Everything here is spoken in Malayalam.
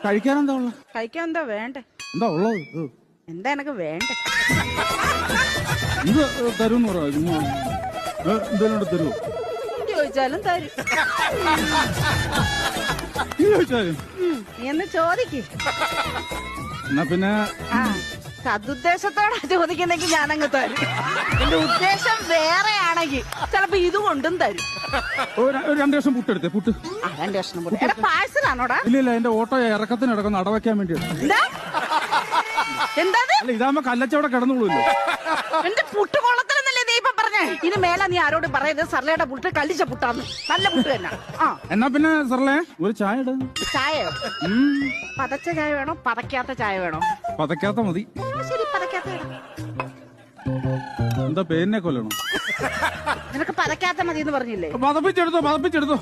കഴിക്കാൻ എന്താ ഉള്ളത്? കഴിക്കാൻ എന്താ വേണ്ടേ? എന്താ ഉള്ളത്? എന്താ എനക്ക് വേണ്ടേ? ഇത് തരും എന്തെങ്കിലും തരുമോ? ചോദിച്ചാലും തരും. ചോദിച്ചാലും നീ എന്ന് ചോദിക്ക്. എന്നാ പിന്നെ സതുദ്ദേശത്തോടെ ചോദിക്കുന്നെങ്കിൽ ഞാനങ്ങ് തരും. എന്റെ ഉദ്ദേശം വേറെ ആണെങ്കിൽ ചിലപ്പോ ഇത് കൊണ്ടും തരും. ഒരു 2 കഷ്ണം പുട്ടെടുത്തേ. പുട്ട് 2 കഷ്ണം പുട്ട്. പാഴ്സലാണോടാ? ഇല്ല, എന്റെ ഓട്ടോ ഇറക്കത്തിന് കിടക്കുന്ന അടവയ്ക്കാൻ വേണ്ടിയാണ്. എന്താ അല്ല, ഇതാകുമ്പോ കല്ലച്ചവിടെ കിടന്നുള്ളൂല്ലോ. എന്റെ പുട്ട് കൊള്ളത്തിലെന്നല്ലേ നീ ഇപ്പൊ പറഞ്ഞേ? ഇനി മേല നീ ആരോടും പറയരുത് സർലയുടെ പുട്ട് കല്ലിച്ച പുട്ടാന്ന്. നല്ല പുട്ട് തന്നെ. എന്നാ പിന്നെ സർലേ ഒരു ചായ ഇട. ചായയോ? പതച്ച ചായ വേണോ പതക്കാത്ത ചായ വേണോ? പതക്കാത്ത മതി. ശരി, പതക്കാത്ത. എന്താ പേരിനെ കൊല്ലണോ? നിനക്ക് പതക്കാത്ത മതി എന്ന് പറഞ്ഞില്ലേ? പതപ്പിച്ചെടുത്തോ.